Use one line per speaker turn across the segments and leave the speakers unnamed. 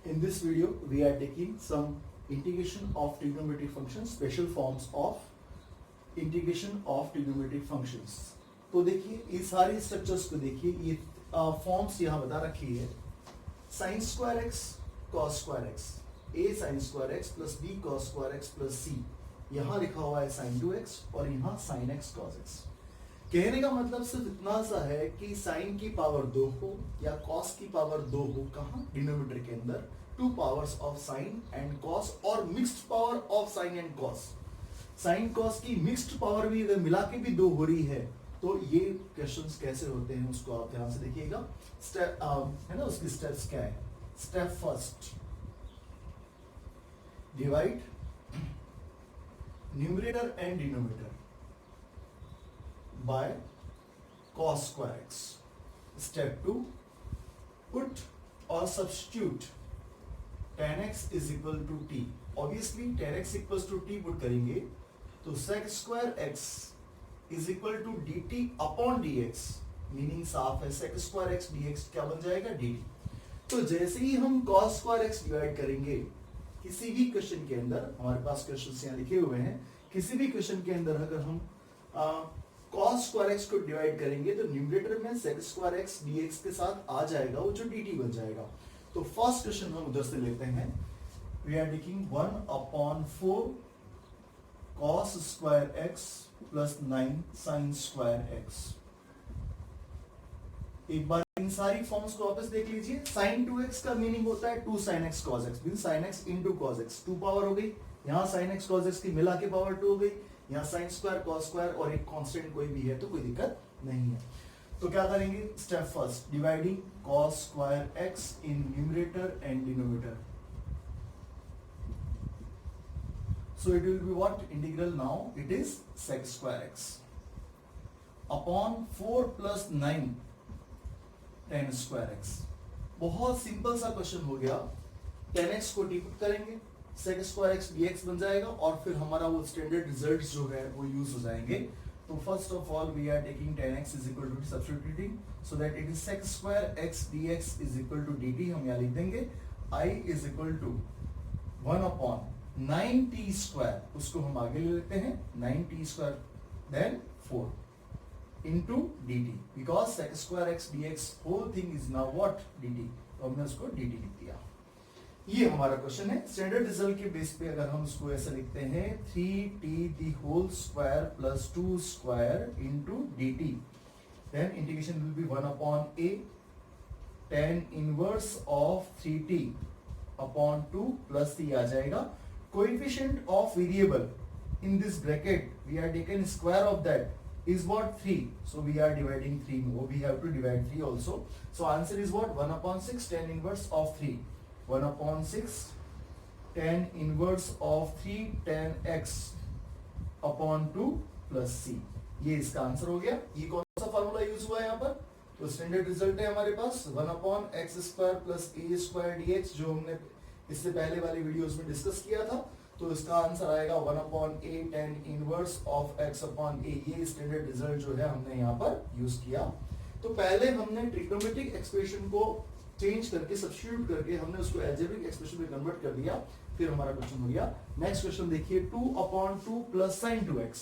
In this video, we are taking some integration of trigonometric functions, special forms of integration of trigonometric functions. तो देखिए ये सारे structures को देखिए, ये फॉर्म्स यहाँ बता रखी है. Sine square X cos square X, A sine square x plus B cos square x plus C. यहाँ लिखा हुआ है साइन 2x और यहाँ साइन एक्स कॉस एक्स. कहने का मतलब सिर्फ इतना सा है कि साइन की पावर 2 हो या कॉस की पावर 2 हो, कहाँ डिनोमिनेटर के अंदर, two powers of sine and cos और mixed power of sine and cos. Sine cos की मिक्स्ड पावर भी अगर मिला के भी 2 हो रही है तो ये क्वेश्चंस कैसे होते हैं उसको आप ध्यान से देखिएगा. स्टेप है ना, उसकी स्टेप्स क्या है. Step first, divide numerator and denominator by cos square x. Step 2, put or substitute tan x is equal to t. Obviously tan x equals to t put करेंगे तो sec square x is equal to dt upon dx, meaning साफ है, sec square x dx क्या बन जाएगा, dt. तो जैसे ही हम cos square x डिवाइड करेंगे किसी भी क्वेश्चन के अंदर, हमारे पास क्वेश्चन यहाँ लिखे हुए हैं, किसी भी क्वेश्चन के अंदर अगर हम cos स्क्वायर x को डिवाइड करेंगे तो न्यूमरेटर में sec स्क्वायर x dx के साथ आ जाएगा, वो जो dt बन जाएगा. तो फर्स्ट क्वेश्चन हम उधर से लेते हैं. We are taking 1/4 cos square x plus 9 sin square x. एक बार इन सारी फॉर्म्स को वापस देख लीजिए. sin 2x का मीनिंग होता है 2 sin x cos x, mean sin x into cos x, 2 power हो गई. यहाँ sin x cos x की मिला के पावर 2 हो गई. यहाँ साइन स्क्वायर कॉस स्क्वायर और एक कांस्टेंट कोई भी है तो कोई दिक्कत नहीं है. तो क्या करेंगे, step first, dividing cos square x in numerator and denominator. So it will be what, integral now it is sec square x upon 4 plus 9 tan square x. बहुत सिंपल सा क्वेश्चन हो गया. 10x को टी पुट करेंगे, sec square x dx बन जाएगा और फिर हमारा वो स्टैंडर्ड रिजल्ट जो है वो यूज हो जाएंगे. तो first of all we are taking 10x is equal to substituting so that it is sec square x dx is equal to dt. हम यहाँ लिख देंगे I is equal to 1/9t square, उसको हम आगे ले लेते हैं 9t square then 4 into dt, because sec square x dx whole thing is now what, dt. तो हमने उसको dt लिख दिया. ये हमारा क्वेश्चन है. स्टैंडर्ड रिजल्ट के बेस पे अगर हम इसको ऐसा लिखते हैं 3t the whole square plus 2 square into dt, then integration will be 1/a tan inverse of 3t upon 2 plus c आ जाएगा. Coefficient of variable in this bracket we are taken square of that is what, 3. So we are dividing 3 more. We have to divide 3 also. So answer is what, 1/6 tan inverse of 3. 1/6 tan inverse of 3 tan x upon 2 plus c. ये इसका answer हो गया. ये कौन सा formula use हुआ है यहाँ पर, तो स्टैंडर्ड रिजल्ट है हमारे पास 1/x square plus a square dx, जो हमने इससे पहले वाली वीडियोस में डिस्कस किया था. तो इसका आंसर आएगा 1/a tan inverse of x upon a. ये स्टैंडर्ड रिजल्ट जो है हमने यहाँ पर यूज किया. तो पहले हमने ट्रिग्नोमेट्रिक एक्सप्रेशन को चेंज करके, सब्स्टिट्यूट करके हमने उसको अलजेब्रिक एक्सप्रेशन में कन्वर्ट कर दिया. फिर हमारा क्वेश्चन हो गया. नेक्स्ट क्वेश्चन देखिए, 2/2 plus sin 2x.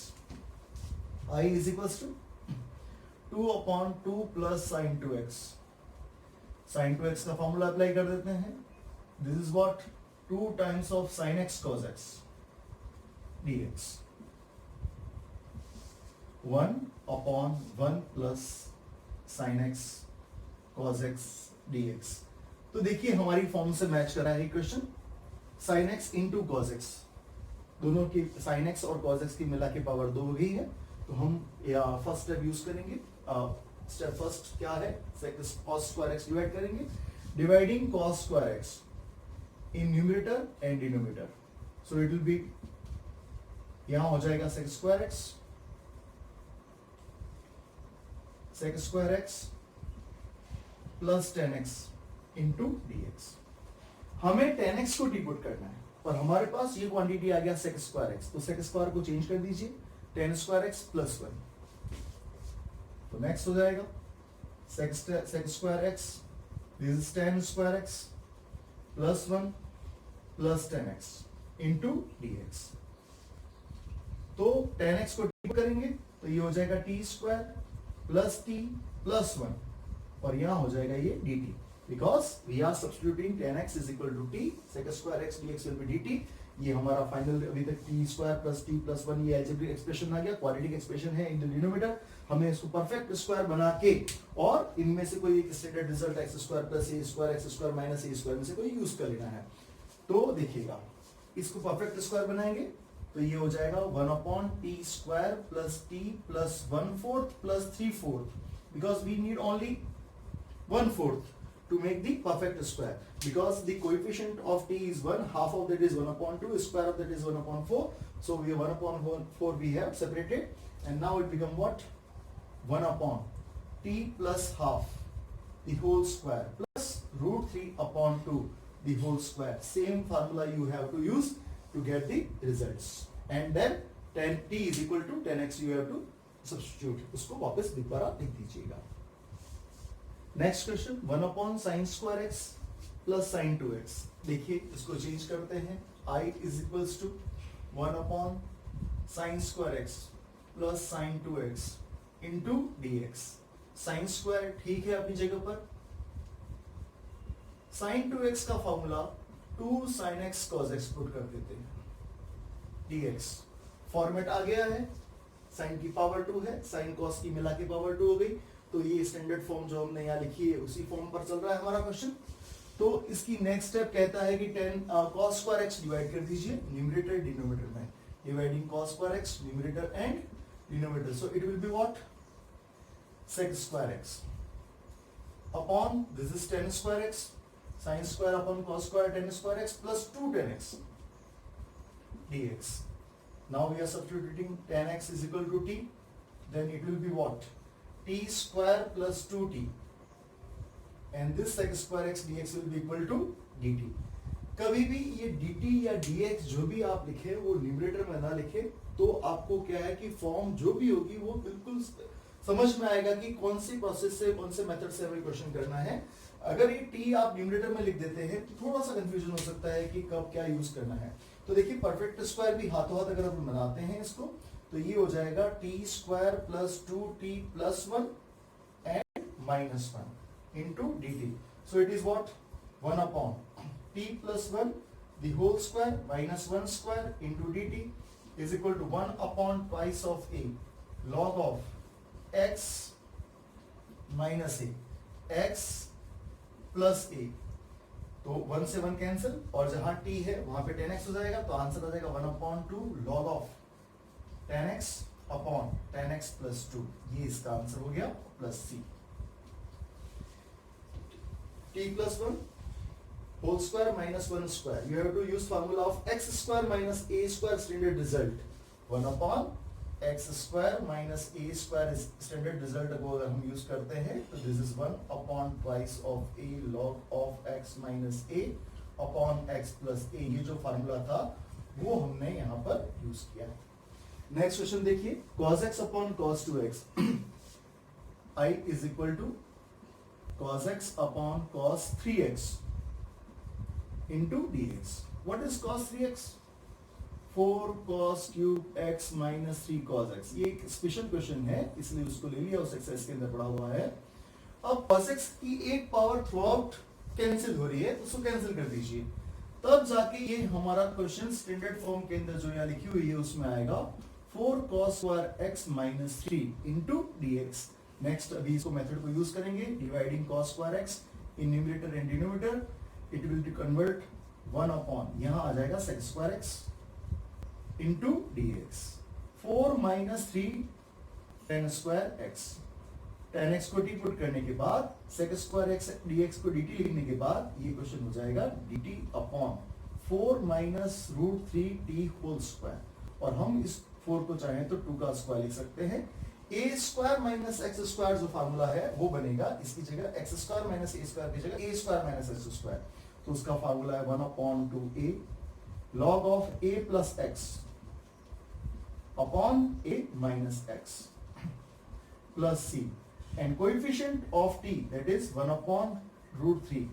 I is equals to 2/2 plus sin 2x. sin 2x का फॉर्मूला अप्लाई कर देते हैं. This is what, 2 times of sin x cos x dx. 1/1 plus sin x cos x dx. तो देखिए हमारी form से match करा है question. sin x into cos x, दोनों की sin x और cos x की मिला के पावर 2 हो गई है. तो हम फर्स्ट स्टेप यूज करेंगे. स्टेप फर्स्ट क्या है, cos स्क्वायर x डिवाइड करेंगे. Dividing cos square x in numerator and denominator. So it will B, यहां हो जाएगा sec square x, sec square x plus 10x into dx. हमें 10x को डिपुट करना है और हमारे पास ये क्वांटिटी आ गया sec स्क्वायर x. तो sec स्क्वायर को चेंज कर दीजिए, 10 स्क्वायर x प्लस 1. तो नेक्स्ट हो जाएगा sec square x, this is 10 square x plus 1 plus 10x into dx। तो 10x को टी करेंगे तो ये हो जाएगा t square plus t plus 1 और यहां हो जाएगा ये dt because we are substituting 10x is equal to t sec square x dx will be dt। ये हमारा फाइनल अभी तक t square plus t plus 1 ये अलजेब्रिक एक्सप्रेशन आ गया, क्वाड्रेटिक एक्सप्रेशन है इन द डिनोमिनेटर। हमें इसको परफेक्ट स्क्वायर बना के और इनमें से कोई एक standard result x square plus a square x square minus a square में से कोई यूज कर लेना है। तो देखिएगा इसको परफेक्ट स्क्वायर बनाएंगे तो ये हो जाएगा 1 upon t square plus t plus 1/4 plus 3/4 because we need only 1/4 to make the perfect square because the coefficient of t is 1, half of that is 1 upon 2, square of that is 1 upon 4. So we have 1 upon 4 we have separated and now it become what? 1 upon t plus half the whole square plus root 3 upon 2 the whole square. Same formula you have to use to get the results and then 10t is equal to 10x you have to substitute. उसको वापस दोबारा लिख दीजिएगा। Next question 1 upon sine square x plus sine 2x। देखिए इसको change करते हैं i is equals to 1 upon sine square x plus sine 2x into dx। Sine square ठीक है अपनी जगह पर, साइन 2x का formula 2 sine x cos x put कर देते हैं, dx फॉर्मेट आ गया है, साइन की पावर 2 है, साइन cos की मिला के पावर 2 हो गई। तो ये स्टैंडर्ड फॉर्म जो हमने यहाँ लिखी है उसी फॉर्म पर चल रहा है हमारा क्वेश्चन। तो इसकी नेक्स्ट स्टेप कहता है कि 10 cos स्क्वायर x डिवाइड कर दीजिए न्यूमरेटर डिनोमिनेटर में, dividing cos square x numerator and denominator. So it will be what? sec square x upon this is 10 square x sin square upon cos square 10 square x plus 2 10x dx। Now we are substituting 10x is equal to t, then it will be what? t square plus 2t and this sec square x dx will be equal to dt। कभी भी ये dt या dx जो भी आप लिखे वो numerator में ना लिखे तो आपको क्या है कि फॉर्म जो भी होगी वो बिल्कुल समझ में आएगा कि कौन सी प्रोसेस से कौन से मेथड से हमें क्वेश्चन करना है। अगर ये t आप न्यूमरेटर में लिख देते हैं तो थोड़ा सा कंफ्यूजन हो सकता है कि कब क्या यूज करना है। तो देखिए परफेक्ट स्क्वायर भी हाथों हाथ अगर हम बनाते हैं इसको तो ये हो जाएगा t square plus 2t plus 1 and minus 1 into d t. So it is what 1 upon t plus 1 the whole square minus 1 square into d t is equal to 1 upon twice of a log of x minus a x plus a. तो 1 से 1 cancel और जहां t है वहां पे 10x हो जाएगा तो आंसर आ जाएगा 1 upon 2 log of 10x upon 10x plus 2। ये इसका आंसर हो गया प्लस c। t प्लस 1 whole square minus 1 square you have to use formula of x square minus a square standard result 1 upon x square minus a square standard result को अगर हम use करते हैं तो this is 1 upon twice of a log of x minus a upon x plus a। ये जो formula था वो हमने यहाँ पर यूज किया। नेक्स्ट क्वेश्चन देखिए cos x upon cos 2x i is equal to cos x upon cos 3x into dx। What is cos 3x? 4 cos cube x minus 3 cos x। ये एक स्पेशल क्वेश्चन है इसलिए उसको ले लिया, उस एक्सरसाइज के अंदर पड़ा हुआ है। अब cos x की एक पावर थ्रू आउट कैंसिल हो रही है तो उसको कैंसिल कर दीजिए, तब जाके ये हमारा क्वेश्चन स्टैंडर्ड फॉर्म के अंदर जो यहाँ लिखी हुई है उसमें आएगा 4 cos square x minus 3 into dx। Next अभी इसको मेथड को यूज करेंगे, dividing cos square x in numerator and denominator it will B convert 1 upon यहां आ जाएगा sec square x into dx। 4 minus 3 10 square x 10x को t put करने के बाद sec स्क्वायर x dx को dt लिखने के बाद ये क्वेश्चन हो जाएगा dt upon 4 minus root 3t whole square और हम इस 4 को चाहें तो 2 का स्क्वायर लिख सकते हैं। a square minus x square जो फार्मूला है वो बनेगा इसकी जगह x square minus a square की जगह a square minus x square. तो उसका फार्मूला है 1 upon 2a log of a plus x upon a minus x plus c and coefficient of t that is 1 upon root 3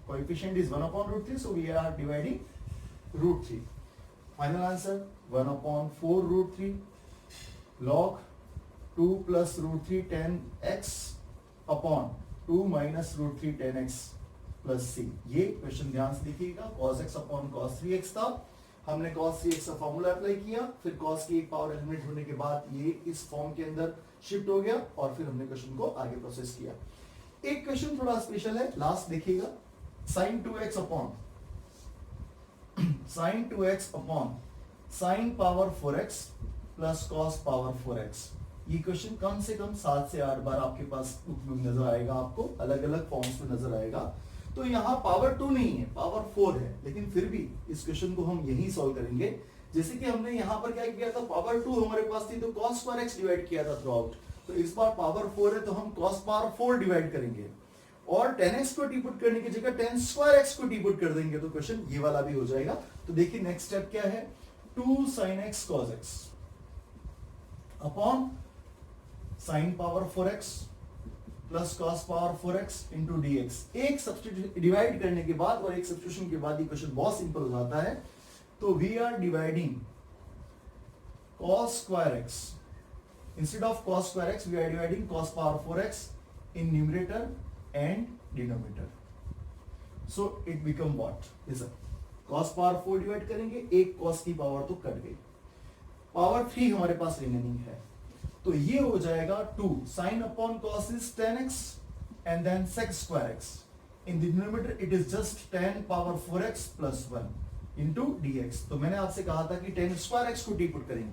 Coefficient is 1 upon root 3, so we are dividing root 3. Final answer 1 upon 4 root 3 log 2 plus root 3 10x upon 2 minus root 3 10x plus c. ये question ध्यान से देखिएगा. cos x upon cos 3x था. हमने cos 3x का formula apply किया, फिर cos की एक पावर एलिमिनेट होने के बाद ये इस फॉर्म के अंदर शिफ्ट हो गया और फिर हमने क्वेश्चन को आगे प्रोसेस किया. एक क्वेश्चन थोड़ा स्पेशल है, लास्ट देखिएगा. sin 2x upon sin 2x upon sin power 4x plus cos power 4x. ये क्वेश्चन कम से कम 7 से 8 बार आपके पास नजर आएगा, आपको अलग अलग फॉर्म्स में नजर आएगा. तो यहाँ पावर 2 नहीं है, पावर 4 है, लेकिन फिर भी इस क्वेश्चन को हम यही सॉल्व करेंगे. जैसे कि हमने यहाँ पर क्या किया था, पावर 2 हमारे पास थी तो cos स्क्वायर x डिवाइड किया था थ्रू आउट. तो इस बार पावर 4 है तो हम cos पावर 4 डिवाइड करेंगे और 10x को टी पुट करने की जगह 10 स्क्वायर x को टी पुट कर देंगे तो क्वेश्चन ये वाला भी हो जाएगा. तो देखिए नेक्स्ट स्टेप क्या है, 2 sin x cos x upon sin power 4x plus cos power 4x into dx. एक सब्स्टिट्यूशन डिवाइड करने के बाद और एक सब्स्टिट्यूशन के बाद ये क्वेश्चन बहुत सिंपल हो जाता है. तो we are dividing cos square x instead of cos square x we are dividing cos power 4x in numerator and denominator. So it become what? Yes sir. cos power 4 divide करेंगे, एक cos की power तो cut गई, power 3 हमारे पास remaining है. तो ये हो जाएगा 2 sin upon cos is 10x and then sec square x. In the denominator it is just 10 power 4x plus 1 into dx. तो मैंने आपसे कहा था कि 10 square x को टी पुट करेंगे,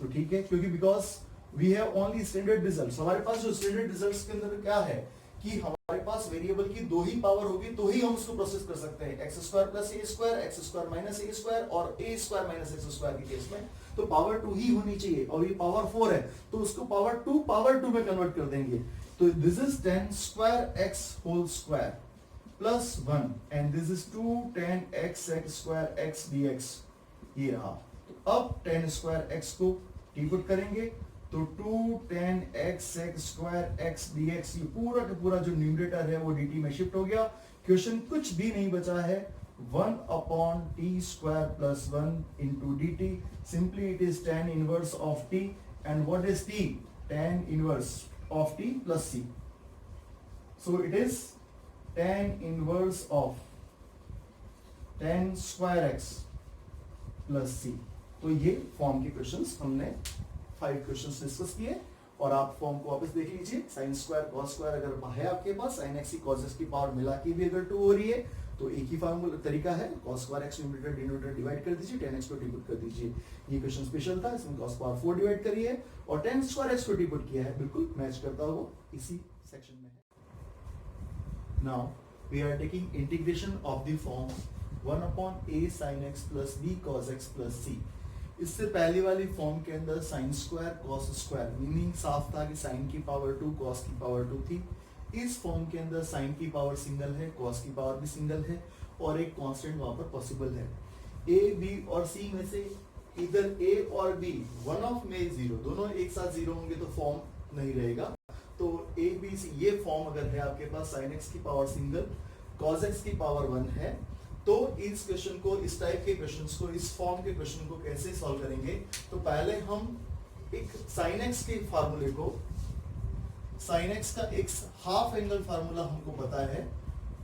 तो ठीक है, क्योंकि because we have only standard results. हमारे पास जो स्टैंडर्ड रिजल्ट्स के अंदर क्या है कि हमारे पास वेरिएबल की 2 ही पावर होगी तो ही हम उसको प्रोसेस कर सकते हैं. X square plus a square, x square minus a square और ए स्क्वायर माइनस एक्स स्क्वायर के केस में तो पावर 2 ही होनी चाहिए और ये पावर 4 है तो उसको पावर 2 में कन्वर्ट कर देंगे. तो this is 10 square x whole square plus 1 and this is 2 10 x square x dx. ये रहा. तो अब 10 स्क्वायर एक्स को टी पुट करेंगे तो 2 10 x स्क्वायर x dx. ये पूरा का पूरा जो न्यूमरेटर है वो dt में शिफ्ट हो गया. क्वेश्चन कुछ भी नहीं बचा है. 1 upon t square plus 1 into dt. Simply it is tan inverse of t and what is t? tan inverse of t plus c. So it is tan inverse of 10 square x plus c. तो ये form के questions हमने 5 questions discuss किए और आप form को वापस देख लीजिए. sin स्क्वायर cos स्क्वायर अगर है आपके पास, sin x की cos x की पावर मिला के भी अगर 2 हो रही है तो एक ही फॉर्मूला तरीका है, cos square x numerator denominator divide कर दीजिए, 10x को टी पुट कर दीजिए. ये क्वेश्चन स्पेशल था, इसमें cos पावर 4 डिवाइड करी है और 10 स्क्वायर x को टी पुट किया है. बिल्कुल मैच करता हो इसी सेक्शन में है. Now we are taking integration of the form 1 upon a sin x plus b cos x plus c. इससे पहले वाली फॉर्म के अंदर sine square cos square meaning साफ था कि साइन की पावर 2 कॉस की पावर 2 थी. इस फॉर्म के अंदर साइन की पावर सिंगल है, कॉस की पावर भी सिंगल है और एक कांस्टेंट वहां पर पॉसिबल है. ए बी और सी में से इधर ए और बी वन ऑफ में 0, दोनों एक साथ 0 होंगे तो फॉर्म नहीं रहेगा. तो ए बी सी ये फॉर्म अगर है आपके पास साइन एक्स की पावर सिंगल, कॉस एक्स की पावर 1 है तो इस क्वेश्चन को, इस टाइप के क्वेश्चंस को, इस फॉर्म के क्वेश्चन को कैसे सॉल्व करेंगे. तो पहले हम एक sin x के फार्मूले को, sin x का एक हाफ एंगल फार्मूला हमको पता है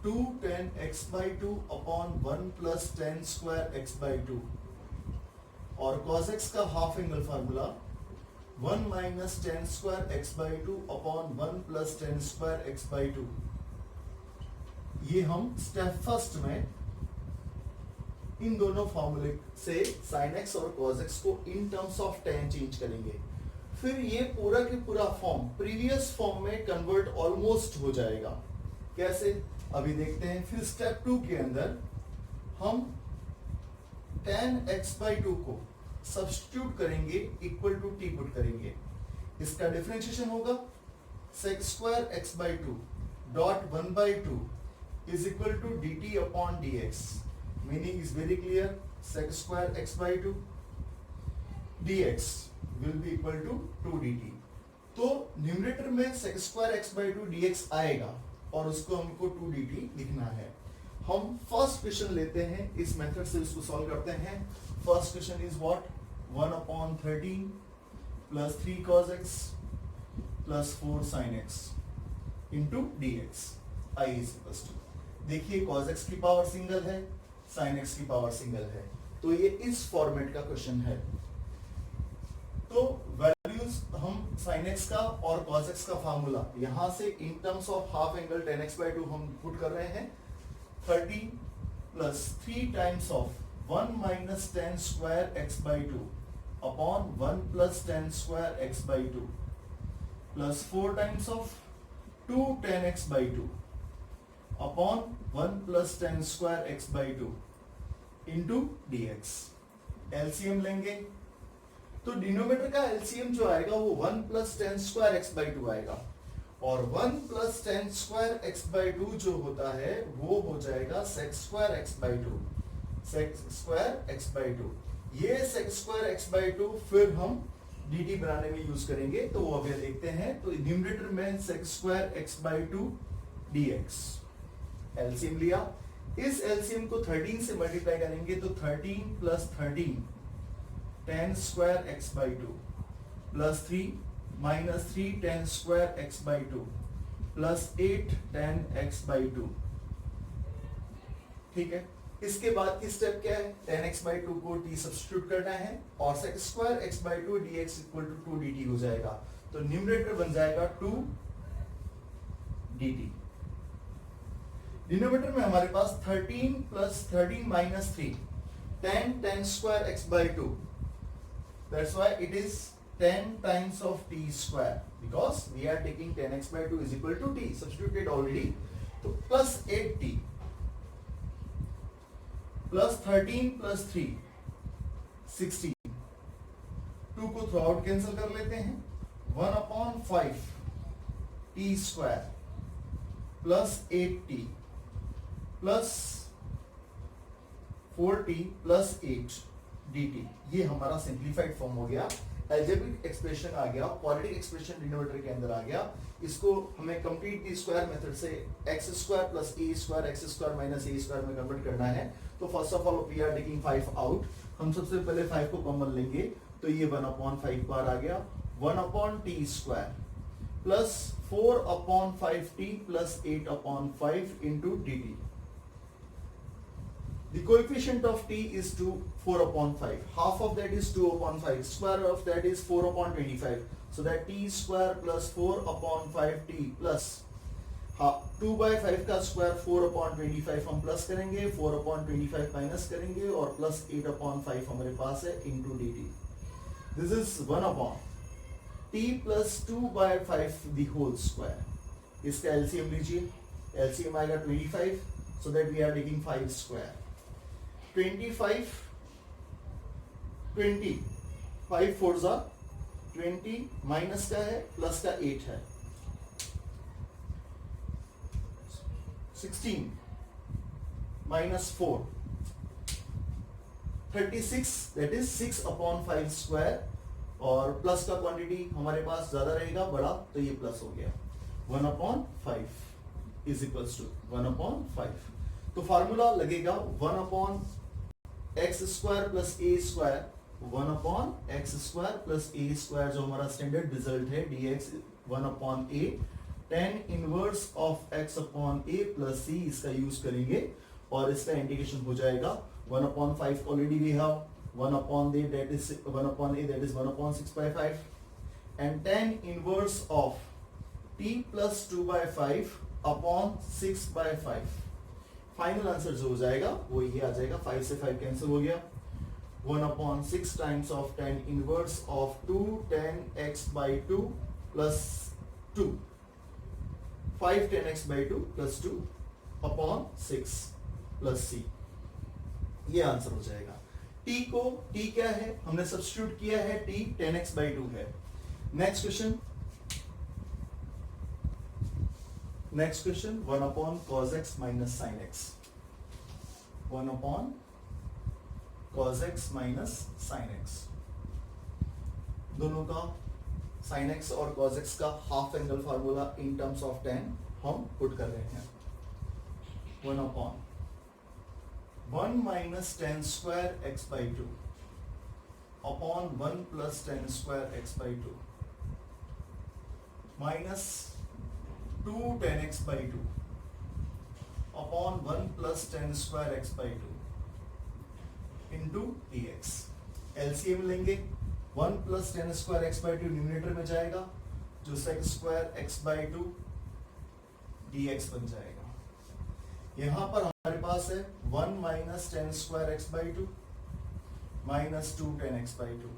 2 10 x/2 upon 1 plus 10 square x/2 और cos x का half angle formula 1 minus 10 square x/2 upon 1 plus 10 square x/2. ये हम स्टेप फर्स्ट में इन दोनों फॉर्मूले से sin x और cos x को in terms of tan change करेंगे. फिर ये पूरा के पूरा फॉर्म प्रीवियस फॉर्म में कन्वर्ट ऑलमोस्ट हो जाएगा. कैसे अभी देखते हैं. फिर स्टेप 2 के अंदर हम tan x/2 को सब्स्टिट्यूट करेंगे इक्वल टू टी पुट करेंगे. इसका डिफरेंशिएशन होगा sec square x/2 dot 1/2 is equal to dt upon dx. Meaning is very clear. Sec square x/2 dx will be equal to 2 dt. तो numerator में sec square x/2 dx आएगा और उसको हमको 2 dt लिखना है. हम फर्स्ट क्वेश्चन लेते हैं, इस मेथड से इसको सॉल्व करते हैं। First question is what, 1/13 plus 3 cos x plus 4 sin x into d x. I is equals to, देखिए cos x की पावर सिंगल है, sin x की पावर सिंगल है, तो ये इस फॉर्मेट का क्वेश्चन है। तो वैल्यूज हम sin x का और cos x का फार्मूला यहां से in terms of half angle tan x/2 हम पुट कर रहे हैं। 13 plus 3 times of 1 minus tan square x/2 upon 1 plus tan square x/2 plus 4 times of 2 tan x/2 upon 1 plus tan square x/2 into dx। LCM लेंगे तो denominator का LCM जो आएगा वो 1 प्लस tan स्क्वायर x/2 आएगा, और 1 plus tan square x/2 जो होता है वो हो जाएगा sec square x/2, sec square x/2। ये sec स्क्वायर x/2 फिर हम dt बनाने में यूज करेंगे, तो वो अभी देखते हैं। तो न्यूमरेटर में sec square x/2 dx, LCM लिया, इस एलसीएम को 13 से मल्टीप्लाई करेंगे तो 13 plus 13 tan square x/2 plus 3 minus 3 tan square x/2 plus 8 tan x/2। ठीक है, इसके बाद की स्टेप क्या है, tan x/2 को t सब्स्टिट्यूट करना है और sec square x/2 dx equal to 2 dt हो जाएगा। तो न्यूमरेटर बन जाएगा 2 dt। डिनोमिनेटर में हमारे पास 13 plus 13 minus 3 tan square x/2, that's why it is 10 times of t square, because we are taking tan x/2 is equal to t, substituted already, तो plus 8t plus 13 plus 3 16, 2 को through out cancel कर लेते हैं, 1/5 t square plus 8t plus 4t plus 8 dt। ये हमारा simplified form हो गया, algebraic expression आ गया, क्वाड्रेटिक एक्सप्रेशन डिनोमिनेटर के अंदर आ गया। इसको हमें कंप्लीट टी स्क्वायर मेथड से x square plus a square x square minus a square में कन्वर्ट करना है। तो first of all we are taking 5 out, हम सबसे पहले 5 को कॉमन लेंगे, तो ये 1/5 बार आ गया, 1/t square plus 4/5t plus 8/5 into dt। The coefficient of t is 4/5. Half of that is 2/5. Square of that is 4/25. So that t square plus 4/5t plus 2/5 का square 4/25 हम प्लस करेंगे, 4/25 माइनस करेंगे और plus 8/5 हमारे पास है into dt। This is 1/t plus 2/5 the whole square. इसका LCM लीजिए, LCM आएगा 25, so that we are taking 5 square। 25 20 5 4 जा 20 माइनस का है प्लस का 8 है, 16 माइनस 4 36, दैट इज 6/5 स्क्वायर, और प्लस का क्वांटिटी हमारे पास ज्यादा रहेगा बड़ा, तो ये प्लस हो गया 1/5 इज इक्वल्स टू 1/5। तो फार्मूला लगेगा 1/x square plus a square, 1/x square plus a square जो हमारा स्टैंडर्ड रिजल्ट है dx 1/a, tan inverse of x upon a plus c, इसका यूज करेंगे और इसका इंटीग्रेशन हो जाएगा 1/5 already we have, 1/a that is 1/6/5 and tan inverse of t plus 2/5 upon 6/5। Final answer जो हो जाएगा वो ये आ जाएगा, 5 से 5 कैंसिल हो गया, 1/6 times of tan inverse of 2 tan x/2 plus 2, 5 tan x/2 plus 2 upon 6 plus c, ये आंसर हो जाएगा। t को, t क्या है हमने सब्स्टिट्यूट किया है, t tan x/2 है। Next question, 1/cos x minus sin x, 1/cos x minus sin x, दोनों का sin x और cos x का half angle formula in terms of tan हम पुट कर रहे हैं। 1/, 1 minus tan square x by 2 upon 1 plus tan square x by 2 minus 2 tan x by 2 upon 1 plus tan square x by 2 into dx. LCM लेंगे 1 plus tan square x by 2 numerator में जाएगा, जो sec square x by 2 dx बन जाएगा। यहां पर हमारे पास है 1 minus tan square x by 2 minus 2 tan x by 2।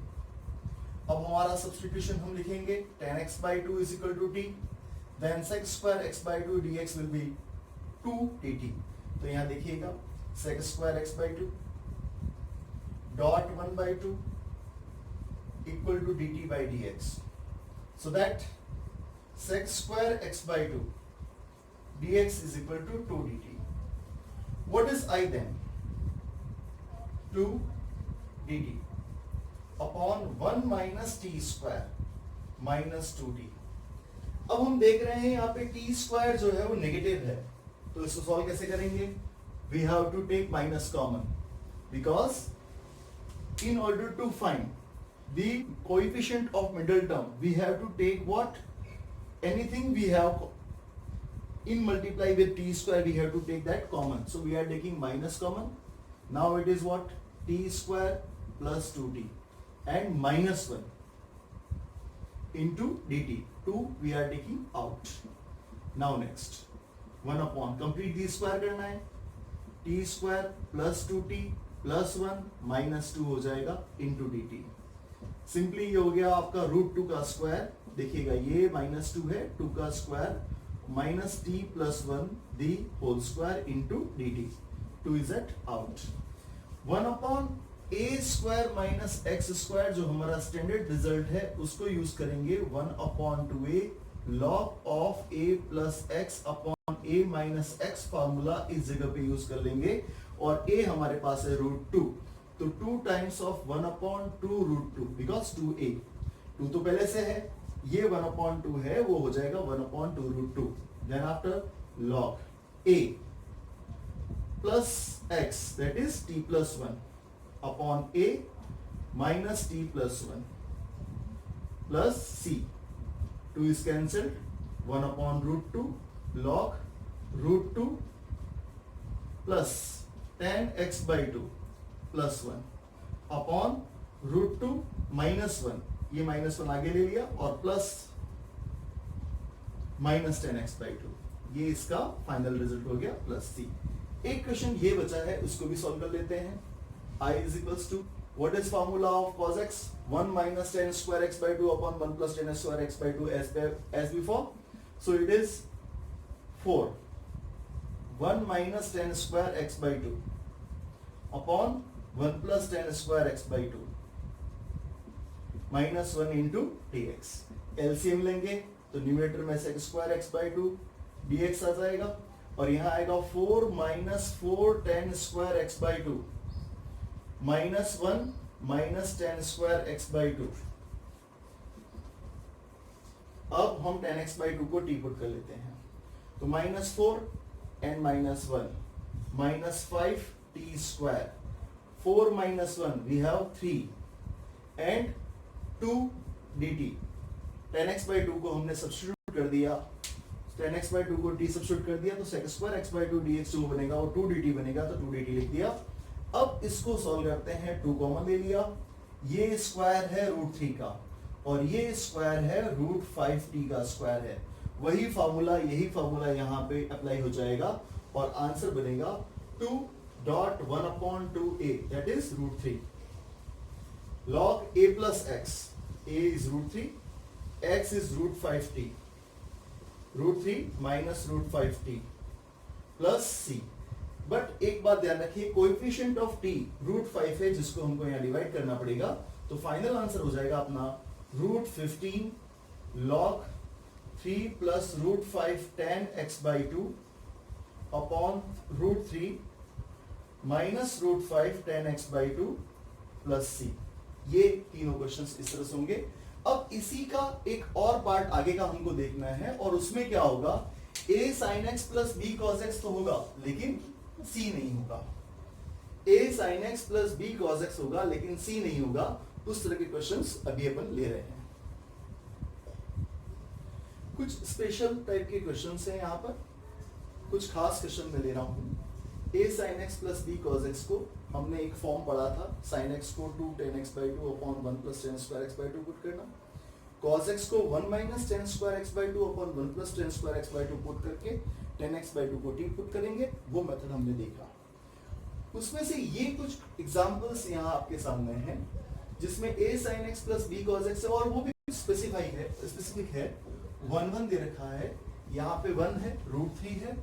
अब हमारा सब्स्टिट्यूशन हम लिखेंगे tan x by 2 is equal to t, then sec square x by 2 dx will be 2 dt। तो यहां देखिएगा sec square x by 2 dot 1 by 2 equal to dt by dx, so that sec square x by 2 dx is equal to 2 dt. What is I then? 2 dt upon 1 minus t square minus 2t। अब हम देख रहे हैं यहाँ पे t square जो है वो नेगेटिव है, तो इसको सॉल्व कैसे करेंगे? We have to take minus common, because in order to find the coefficient of middle term we have to take what? Anything we have in multiply with t square, we have to take that common, so we are taking minus common. Now it is what? T square plus 2t and minus 1 into dt. 2 we are taking out. Now next 1 upon, complete the square करना है, t square plus 2t plus 1 minus 2 हो जाएगा into dt। Simply ये हो गया आपका √2 का square, देखिएगा ये minus 2 है, 2 का square minus t plus 1 the whole square into dt। 2 is at out। 1 upon a square minus x square जो हमारा स्टैंडर्ड रिजल्ट है उसको यूज करेंगे 1 upon 2a log of a plus x upon a minus x formula इस जगह पे use कर लेंगे, और a हमारे पास है √2, तो 2 times of 1 upon 2 √2 because 2a, 2 तो पहले से है, ये 1 upon 2 है, वो हो जाएगा 1 upon 2 √2। Then after log a plus x that is t plus 1 upon a minus t plus 1 plus c, 2 is cancelled, 1 upon √2 log √2 plus tan x by 2 plus 1 upon √2 minus 1, ये minus 1 आगे ले लिया, और plus minus tan x by 2, ये इसका final result हो गया plus c। एक क्वेश्चन ये बचा है, उसको भी सॉल्व कर लेते हैं। I is equals to what is formula of cos x? 1 minus tan square x by 2 upon 1 plus tan square x by 2 as before. So it is 4 1 minus tan square x by 2 upon 1 plus tan square x by 2 minus 1 into dx। LCM लेंगे तो numerator में sec square x by 2 dx आ जाएगा, और यहाँ आएगा 4 minus 4 tan square x by 2 minus 1 minus tan square x by 2। अब हम tan x by 2 को t पुट कर लेते हैं, तो minus 4 and minus 1 minus 5 t square, 4 minus 1 we have 3 and 2 dt। tan x by 2 को हमने सब्स्टिट्यूट कर दिया, tan x by 2 को t सब्स्टिट्यूट कर दिया, तो sec square x by 2 dx जो बनेगा वो 2 dt बनेगा, तो 2 dt लिख दिया। अब इसको सॉल्व करते हैं, 2 कॉमन ले लिया, ये स्क्वायर है √3 का और ये स्क्वायर है √5t का स्क्वायर है, वही फार्मूला यही फार्मूला यहाँ पे अप्लाई हो जाएगा और आंसर बनेगा 2.1 upon 2a that is √3 log a plus x, a is √3, x is √5t, √3 minus √5t plus c। But एक बात ध्यान रखिए, कोएफिशिएंट ऑफ t √5 है जिसको हमको यहाँ डिवाइड करना पड़ेगा, तो फाइनल आंसर हो जाएगा अपना √15 log 3 plus √5 tan x by 2 upon √3 minus √5 tan x by 2 plus c। ये तीनों क्वेश्चंस इस तरह से होंगे। अब इसी का एक और पार्ट आगे का हमको देखना है, और उसमें क्या होगा, a sin x plus b cos x तो होगा लेकिन c नहीं होगा। a sin x plus b cos x होगा, लेकिन c नहीं होगा। उस तरह के क्वेश्चंस अभी अपन ले रहे हैं। कुछ स्पेशल टाइप के क्वेश्चंस हैं यहाँ पर, कुछ खास क्वेश्चन में ले रहा हूँ। a sin x plus b cos x को हमने एक फॉर्म पढ़ा था, sin x को 2 tan x by 2 upon 1 plus tan square x by 2 put करना, cos x को 1 minus tan square x by 2 upon 1 plus tan square x by 2 put करके tan x by 2 को t पुट करेंगे। वो method हमने देखा। उसमें से ये कुछ एग्जांपल्स यहाँ आपके सामने हैं जिसमें a sin x plus b cos x है, और वो भी स्पेसिफिक है। 1 दे रखा है, यहाँ पे 1 है, √3 है।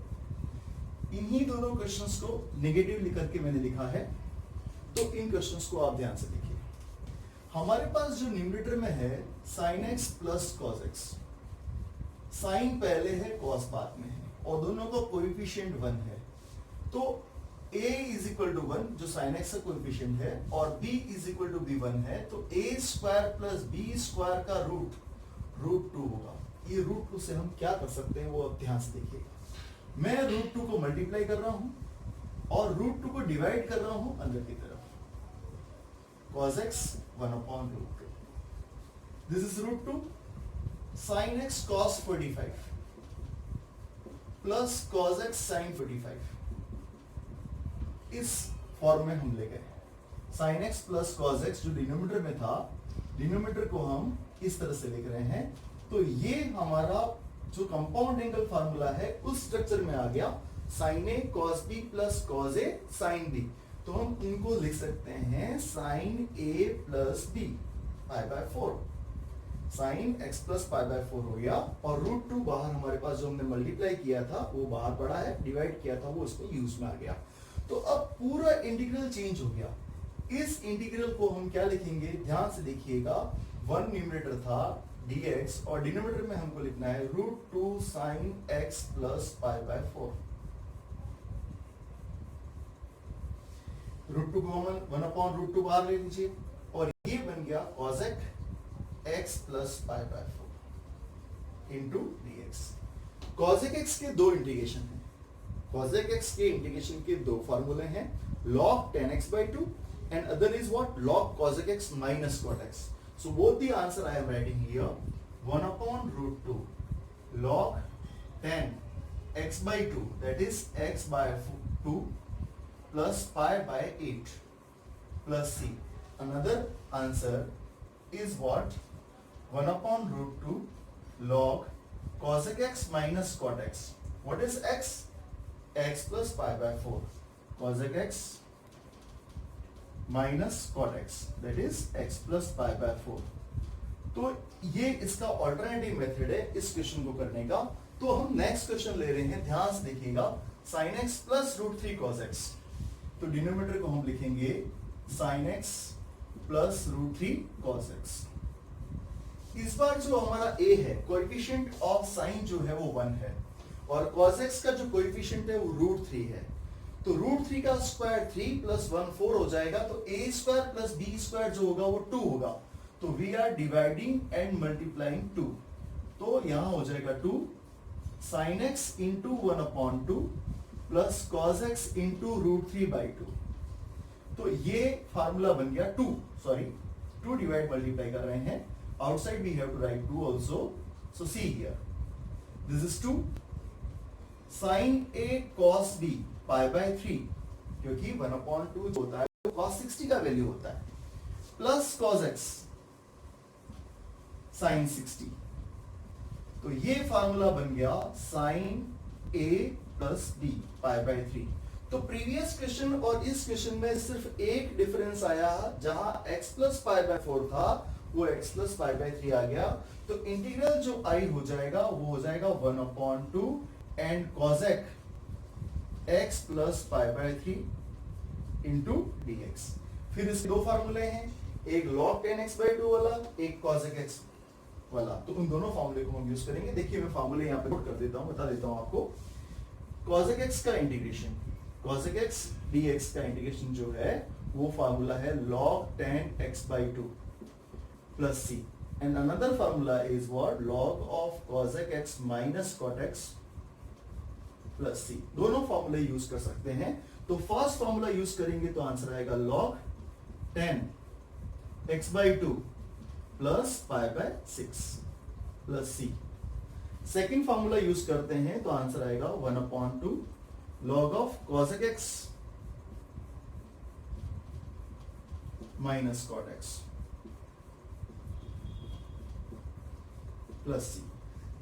इन्हीं दोनों क्वेश्चंस को नेगेटिव लिखकर के मैंने लिखा है, तो इन क्वेश्चंस को आप ध्यान से देखिए। हमारे पास जो न्यूमरेटर में है sin x plus cos x, sine पहले है, cos बाद में है, और दोनों का कोएफिशिएंट 1 है। तो a इज इक्वल टू 1 जो sin x का कोएफिशिएंट है, और b is equal to b 1 है, तो a square plus b square का √2 होगा। ये √2 से हम क्या कर सकते हैं वो अब ध्यान से देखिएगा। मैं √2 को मल्टीप्लाई कर रहा हूं और √2 को डिवाइड कर रहा हूं अंदर की तरफ। cos x 1/√2, this is √2 sin x cos 45 plus cos x sin 45। इस फॉर्म में हम ले गए। sin x plus cos x जो डिनोमिनेटर में था, डिनोमिनेटर को हम इस तरह से लिख रहे हैं। तो ये हमारा जो कंपाउंड एंगल फार्मूला है उस स्ट्रक्चर में आ गया, sin a cos b plus cos a sin b। तो हम इनको लिख सकते हैं sin a plus b π/4, sin x plus π/4 हो गया, और √2 बाहर हमारे पास जो हमने मल्टीप्लाई किया था वो बाहर पड़ा है, डिवाइड किया था वो इसको यूज में आ गया। तो अब पूरा इंटीग्रल चेंज हो गया। इस इंटीग्रल को हम क्या लिखेंगे, ध्यान से देखिएगा। 1 न्यूमरेटर था dx, और डिनोमिनेटर में हमको लिखना है √2 sin x प्लस π/4। √2 को 1/√2 बाहर ले लीजिए, और ये बन गया cos x plus π/4 into dx। cos x के दो इंटीग्रेशन हैं। cos x के इंटीग्रेशन के दो फॉर्मूले हैं, log tan x by 2 and other is what, log cos x minus cot x. So both the answer I am writing here 1/√2 log tan x by 2, that is x by 2 plus pi by 8 plus c. Another answer is what, 1/√2 log cos x minus cot x. What is x? X plus pi by 4 cos x minus cot x, that is x plus π/4। तो ये इसका alternative method है इस question को करने का। तो हम नेक्स्ट क्वेश्चन ले रहे हैं, ध्यान से देखिएगा, sin x plus √3 cos x। तो डिनोमिनेटर को हम लिखेंगे sin x plus √3 cos x। इस बार जो हमारा a है, कोएफिशिएंट ऑफ साइन जो है वो 1 है, और cos x का जो कोएफिशिएंट है वो √3 है। तो √3 का स्क्वायर 3 प्लस 1 4 हो जाएगा, तो a square plus b square जो होगा वो 2 होगा। तो we are dividing and multiplying 2, तो यहां हो जाएगा 2 sin x into 1/2 plus cos x into √3/2। तो ये फार्मूला बन गया 2 डिवाइड मल्टीप्लाई कर रहे हैं, outside we have to write 2 also. So see here, this is 2 sin a cos b π/3, क्योंकि 1/2 होता है तो cos 60 का वैल्यू होता है, प्लस cos x sin 60। तो ये फार्मूला बन गया sin a प्लस b π/3। तो प्रीवियस क्वेश्चन और इस क्वेश्चन में सिर्फ एक डिफरेंस आया, जहां x प्लस π/4 था वो x प्लस π/3 आ गया। तो इंटीग्रल जो i हो जाएगा वो हो जाएगा 1/2 and cos x plus π/3 into dx। फिर इसके दो फार्मूले हैं, एक log tan x by 2 वाला, एक cos x वाला। तो उन दोनों फार्मूले को हम यूज करेंगे। देखिए मैं फार्मूले यहाँ पे नोट कर देता हूँ, बता देता हूँ आपको। cos x का इंटीग्रेशन, cos x dx का इंटीग्रेशन जो है वो फार्मूला है log tan x by 2 plus c, and another formula is what, log of cos x minus cot x plus c. दोनों फॉर्मूले यूज कर सकते हैं। तो फर्स्ट फॉर्मूला यूज करेंगे तो आंसर आएगा log 10 x/2 plus pi by 6 plus c। Second formula use करते हैं तो आंसर आएगा 1/2 log of cosec x minus cot x plus c।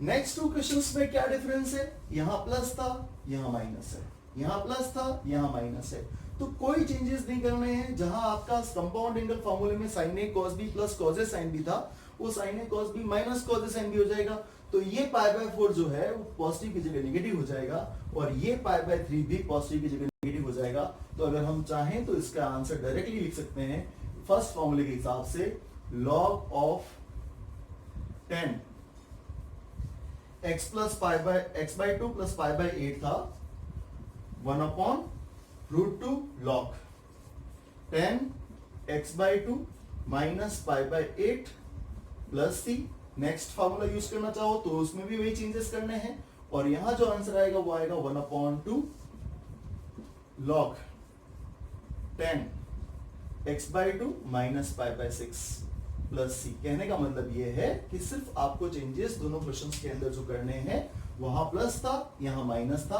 Next two questions में क्या डिफरेंस है, यहां प्लस था यहां माइनस है, यहां प्लस था यहां माइनस है, तो कोई चेंजेस नहीं करने हैं। जहां आपका कंपाउंड इंटीग्रल फॉर्मूले में sin a cos b plus cos a sin b था, वो sin a cos b minus cos a sin b हो जाएगा। तो ये पाई बाय 4 जो है वो पॉजिटिव की जगह नेगेटिव हो जाएगा और ये पाई बाय 3 भी पॉजिटिव की जगह नेगेटिव हो जाएगा। तो अगर हम चाहें तो इसका आंसर डायरेक्टली लिख सकते हैं फर्स्ट फॉर्मूले के हिसाब से log of 10 x plus pi by x/2 plus pi by 8 था 1/√2 log 10 x/2 minus pi by 8 plus c। Next formula use करना चाहो तो उसमें भी वही चेंजेस करने हैं और यहां जो आंसर आएगा वो आएगा 1/2 log 10 x/2 minus pi by 6 plus c। कहने का मतलब ये है कि सिर्फ आपको चेंजेस दोनों क्वेश्चंस के अंदर जो करने हैं, वहां प्लस था यहां माइनस था,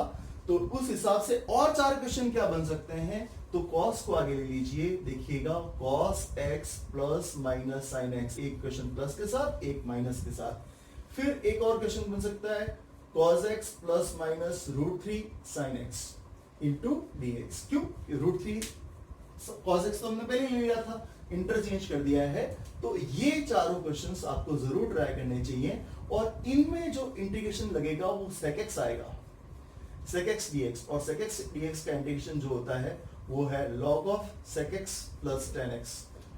तो उस हिसाब से और 4 क्वेश्चन क्या बन सकते हैं। तो cos को आगे ले लीजिए, देखिएगा cos x plus minus sin x, एक क्वेश्चन प्लस के साथ एक माइनस के साथ। फिर एक और क्वेश्चन बन सकता है cos x plus minus √3 sin x into dx। क्यों, √3 cos x तो हमने पहले ले लिया था, इंटरचेंज कर दिया है। तो ये चारों क्वेश्चंस आपको जरूर ट्राई करने चाहिए और इनमें जो इंटीग्रेशन लगेगा वो sec x आएगा, sec x dx, और sec x dx का इंटीग्रेशन जो होता है वो है log of sec x plus tan x।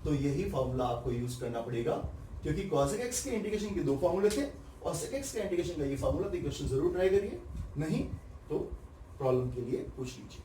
तो यही फॉर्मूला आपको यूज करना पड़ेगा क्योंकि cosec x के इंटीग्रेशन के 2 फॉर्मूले थे और sec x के इंटीग्रेशन का ये फॉर्मूला। तो क्वेश्चन जरूर ट्राई करिए, नहीं तो प्रॉब्लम के लिए पूछ लीजिए।